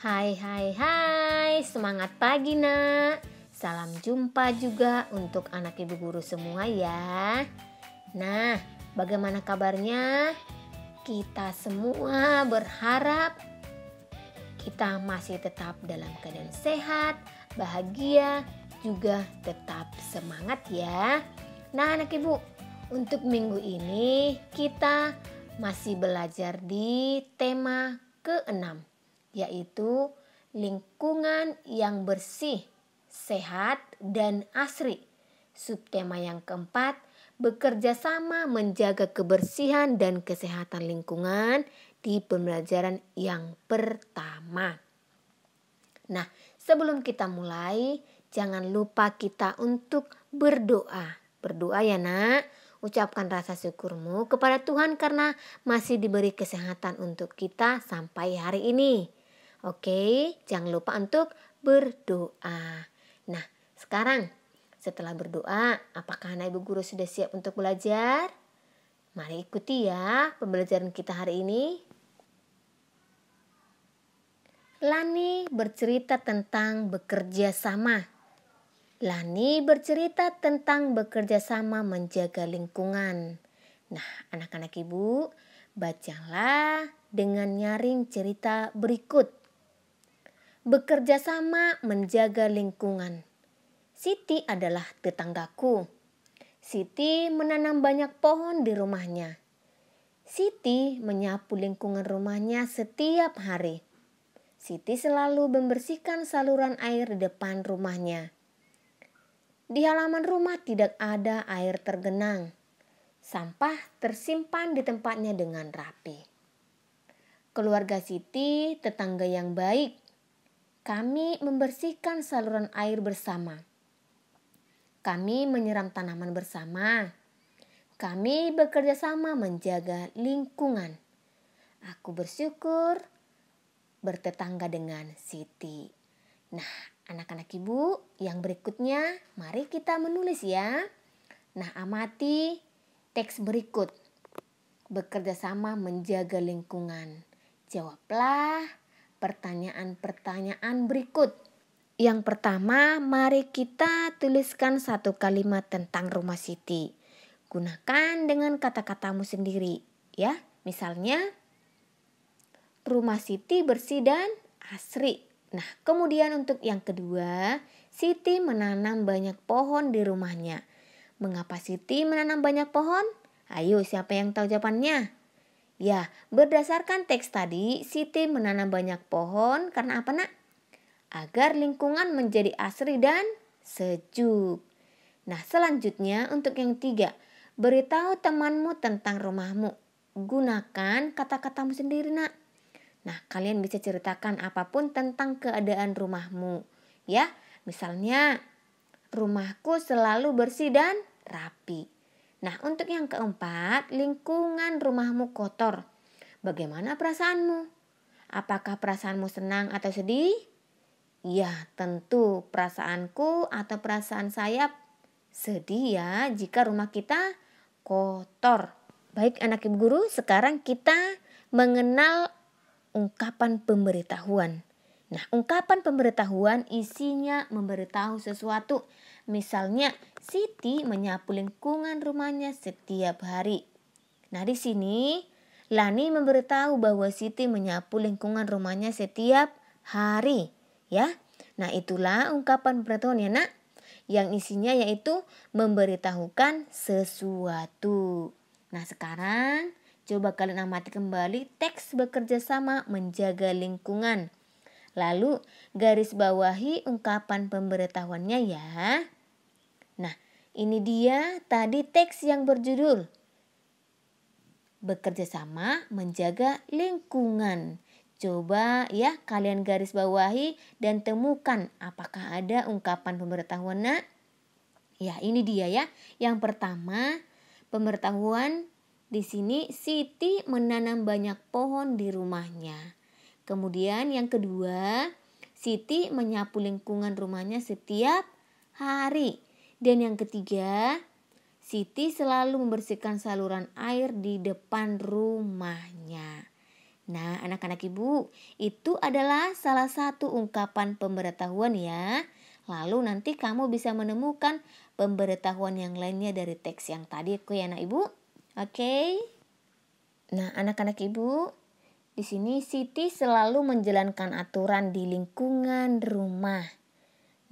Hai hai hai, semangat pagi nak. Salam jumpa juga untuk anak ibu guru semua ya. Nah, bagaimana kabarnya? Kita semua berharap kita masih tetap dalam keadaan sehat, bahagia, juga tetap semangat ya. Nah anak ibu, untuk minggu ini kita masih belajar di tema ke-6, yaitu lingkungan yang bersih, sehat, dan asri. Subtema yang keempat, bekerja sama menjaga kebersihan dan kesehatan lingkungan di pembelajaran yang pertama. Nah, sebelum kita mulai, jangan lupa kita untuk berdoa. Berdoa ya nak, ucapkan rasa syukurmu kepada Tuhan karena masih diberi kesehatan untuk kita sampai hari ini. Oke, jangan lupa untuk berdoa. Nah, sekarang setelah berdoa, apakah anak ibu guru sudah siap untuk belajar? Mari ikuti ya pembelajaran kita hari ini. Lani bercerita tentang bekerja sama. Lani bercerita tentang bekerja sama menjaga lingkungan. Nah, anak-anak ibu, bacalah dengan nyaring cerita berikut. Bekerja sama menjaga lingkungan. Siti adalah tetanggaku. Siti menanam banyak pohon di rumahnya. Siti menyapu lingkungan rumahnya setiap hari. Siti selalu membersihkan saluran air di depan rumahnya. Di halaman rumah tidak ada air tergenang. Sampah tersimpan di tempatnya dengan rapi. Keluarga Siti tetangga yang baik. Kami membersihkan saluran air bersama. Kami menyiram tanaman bersama. Kami bekerja sama menjaga lingkungan. Aku bersyukur bertetangga dengan Siti. Nah, anak-anak ibu, yang berikutnya mari kita menulis ya. Nah, amati teks berikut. Bekerja sama menjaga lingkungan. Jawablah pertanyaan-pertanyaan berikut. Yang pertama, mari kita tuliskan satu kalimat tentang rumah Siti. Gunakan dengan kata-katamu sendiri ya. Misalnya, rumah Siti bersih dan asri. Nah, kemudian untuk yang kedua, Siti menanam banyak pohon di rumahnya. Mengapa Siti menanam banyak pohon? Ayo, siapa yang tahu jawabannya? Ya, berdasarkan teks tadi, Siti menanam banyak pohon karena apa nak? Agar lingkungan menjadi asri dan sejuk. Nah, selanjutnya untuk yang tiga, beritahu temanmu tentang rumahmu. Gunakan kata-katamu sendiri nak. Nah, kalian bisa ceritakan apapun tentang keadaan rumahmu. Ya, misalnya, rumahku selalu bersih dan rapi. Nah, untuk yang keempat, lingkungan rumahmu kotor. Bagaimana perasaanmu? Apakah perasaanmu senang atau sedih? Ya, tentu perasaanku atau perasaan saya sedih ya jika rumah kita kotor. Baik anak ibu guru, sekarang kita mengenal ungkapan pemberitahuan. Nah, ungkapan pemberitahuan isinya memberitahu sesuatu. Misalnya, Siti menyapu lingkungan rumahnya setiap hari. Nah, di sini Lani memberitahu bahwa Siti menyapu lingkungan rumahnya setiap hari, ya. Nah, itulah ungkapan pemberitahuan ya, Nak. Yang isinya yaitu memberitahukan sesuatu. Nah, sekarang coba kalian amati kembali teks bekerja sama menjaga lingkungan. Lalu garis bawahi ungkapan pemberitahuannya ya. Nah, ini dia tadi teks yang berjudul bekerja sama menjaga lingkungan. Coba ya kalian garis bawahi dan temukan apakah ada ungkapan pemberitahuan nak. Ya, ini dia ya. Yang pertama, pemberitahuan di sini Siti menanam banyak pohon di rumahnya. Kemudian yang kedua, Siti menyapu lingkungan rumahnya setiap hari. Dan yang ketiga, Siti selalu membersihkan saluran air di depan rumahnya. Nah, anak-anak ibu, itu adalah salah satu ungkapan pemberitahuan ya. Lalu nanti kamu bisa menemukan pemberitahuan yang lainnya dari teks yang tadi ya anak ibu. Oke. Nah, anak-anak ibu, di sini Siti selalu menjalankan aturan di lingkungan rumah.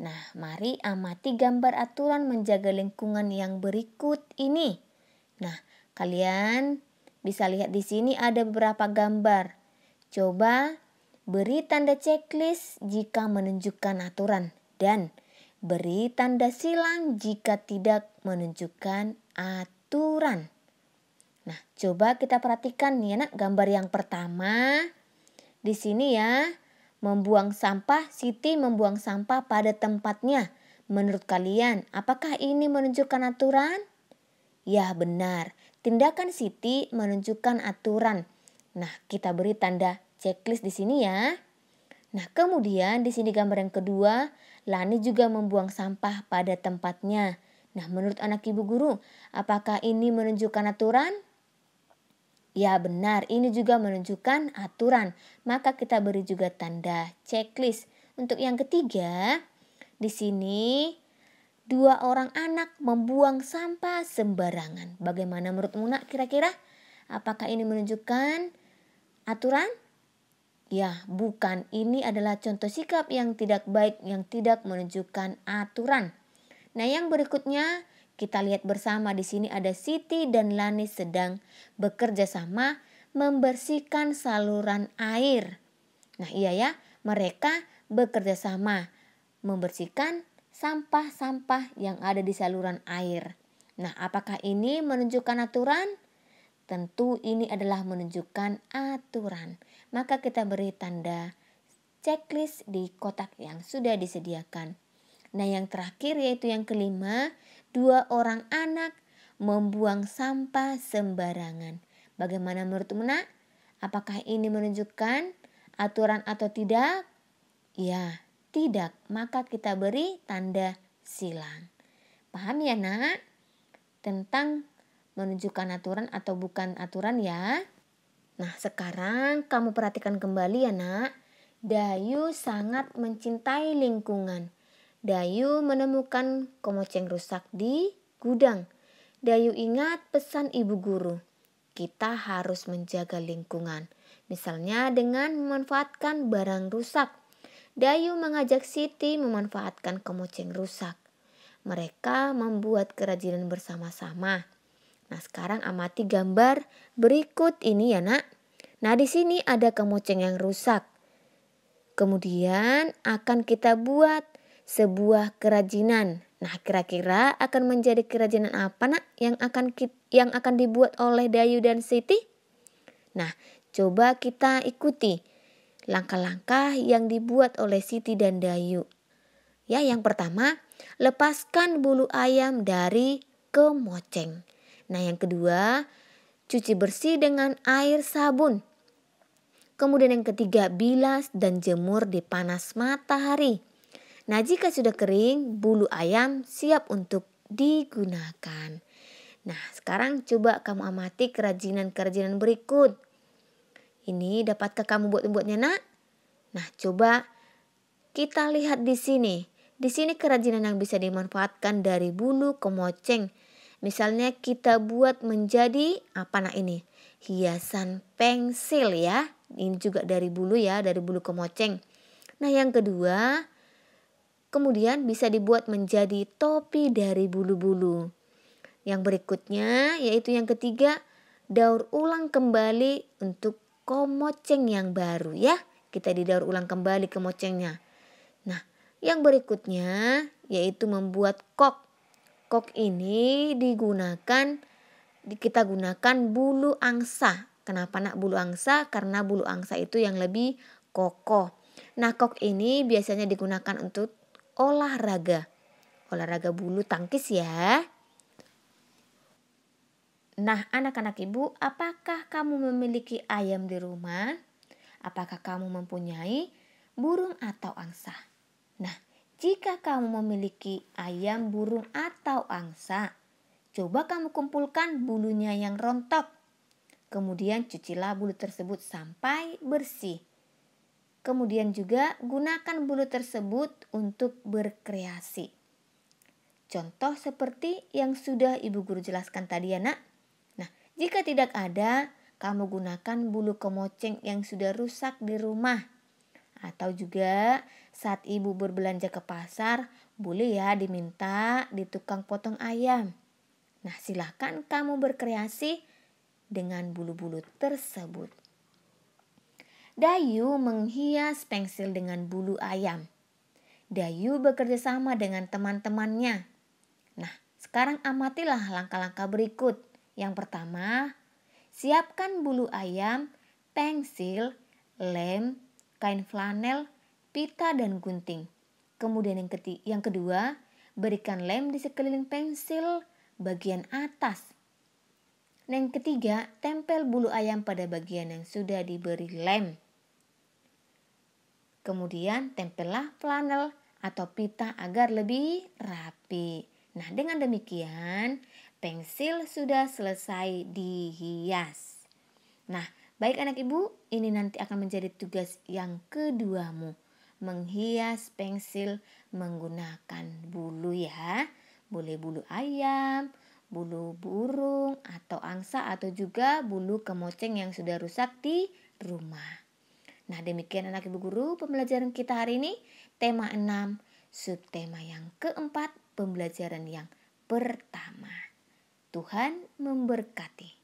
Nah, mari amati gambar aturan menjaga lingkungan yang berikut ini. Nah, kalian bisa lihat di sini ada beberapa gambar. Coba beri tanda checklist jika menunjukkan aturan dan beri tanda silang jika tidak menunjukkan aturan. Nah, coba kita perhatikan nih anak gambar yang pertama. Di sini ya, membuang sampah, Siti membuang sampah pada tempatnya. Menurut kalian, apakah ini menunjukkan aturan? Ya, benar. Tindakan Siti menunjukkan aturan. Nah, kita beri tanda checklist di sini ya. Nah, kemudian di sini gambar yang kedua, Lani juga membuang sampah pada tempatnya. Nah, menurut anak ibu guru, apakah ini menunjukkan aturan? Ya, benar. Ini juga menunjukkan aturan. Maka kita beri juga tanda checklist. Untuk yang ketiga, di sini 2 orang anak membuang sampah sembarangan. Bagaimana menurutmu nak kira-kira? Apakah ini menunjukkan aturan? Ya, bukan. Ini adalah contoh sikap yang tidak baik, yang tidak menunjukkan aturan. Nah, yang berikutnya kita lihat bersama di sini ada Siti dan Lani sedang bekerja sama membersihkan saluran air. Nah, iya ya, mereka bekerja sama membersihkan sampah-sampah yang ada di saluran air. Nah, apakah ini menunjukkan aturan? Tentu ini adalah menunjukkan aturan. Maka kita beri tanda checklist di kotak yang sudah disediakan. Nah, yang terakhir yaitu yang kelima, 2 orang anak membuang sampah sembarangan. Bagaimana menurutmu nak? Apakah ini menunjukkan aturan atau tidak? Ya, tidak, maka kita beri tanda silang. Paham ya nak? Tentang menunjukkan aturan atau bukan aturan ya. Nah, sekarang kamu perhatikan kembali ya nak. Dayu sangat mencintai lingkungan. Dayu menemukan kemoceng rusak di gudang. Dayu ingat pesan ibu guru. Kita harus menjaga lingkungan. Misalnya dengan memanfaatkan barang rusak. Dayu mengajak Siti memanfaatkan kemoceng rusak. Mereka membuat kerajinan bersama-sama. Nah, sekarang amati gambar berikut ini ya nak. Nah, di sini ada kemoceng yang rusak. Kemudian akan kita buat sebuah kerajinan. Nah, kira-kira akan menjadi kerajinan apa nak yang akan dibuat oleh Dayu dan Siti? Nah, coba kita ikuti langkah-langkah yang dibuat oleh Siti dan Dayu. Ya, yang pertama, lepaskan bulu ayam dari kemoceng. Nah, yang kedua, cuci bersih dengan air sabun. Kemudian yang ketiga, bilas dan jemur di panas matahari. Nah, jika sudah kering, bulu ayam siap untuk digunakan. Nah, sekarang coba kamu amati kerajinan-kerajinan berikut. Ini dapatkah kamu buat-buatnya nak? Nah, coba kita lihat di sini. Di sini kerajinan yang bisa dimanfaatkan dari bulu kemoceng. Misalnya kita buat menjadi apa nak ini? Hiasan pensil ya. Ini juga dari bulu ya, dari bulu kemoceng. Nah, yang kedua, kemudian bisa dibuat menjadi topi dari bulu-bulu. Yang berikutnya yaitu yang ketiga, daur ulang kembali untuk kemoceng yang baru ya. Kita didaur ulang kembali kemocengnya. Nah, yang berikutnya yaitu membuat kok. Kok ini kita gunakan bulu angsa. Kenapa nak bulu angsa? Karena bulu angsa itu yang lebih kokoh. Nah, kok ini biasanya digunakan untuk olahraga. Olahraga bulu tangkis ya. Nah, anak-anak ibu, apakah kamu memiliki ayam di rumah? Apakah kamu mempunyai burung atau angsa? Nah, jika kamu memiliki ayam, burung atau angsa, coba kamu kumpulkan bulunya yang rontok. Kemudian cucilah bulu tersebut sampai bersih. Kemudian juga gunakan bulu tersebut untuk berkreasi. Contoh seperti yang sudah Ibu Guru jelaskan tadi ya nak. Nah, jika tidak ada, kamu gunakan bulu kemoceng yang sudah rusak di rumah. Atau juga saat ibu berbelanja ke pasar, boleh ya diminta di tukang potong ayam. Nah, silahkan kamu berkreasi dengan bulu-bulu tersebut. Dayu menghias pensil dengan bulu ayam. Dayu bekerja sama dengan teman-temannya. Nah, sekarang amatilah langkah-langkah berikut. Yang pertama, siapkan bulu ayam, pensil, lem, kain flanel, pita dan gunting. Kemudian yang kedua, berikan lem di sekeliling pensil bagian atas. Yang ketiga, tempel bulu ayam pada bagian yang sudah diberi lem. Kemudian tempellah flanel atau pita agar lebih rapi. Nah, dengan demikian pensil sudah selesai dihias. Nah, baik anak ibu, ini nanti akan menjadi tugas yang keduamu. Menghias pensil menggunakan bulu ya. Boleh bulu ayam, bulu burung atau angsa atau juga bulu kemoceng yang sudah rusak di rumah. Nah, demikian anak ibu guru pembelajaran kita hari ini. Tema 6, subtema yang keempat, pembelajaran yang pertama. Tuhan memberkati.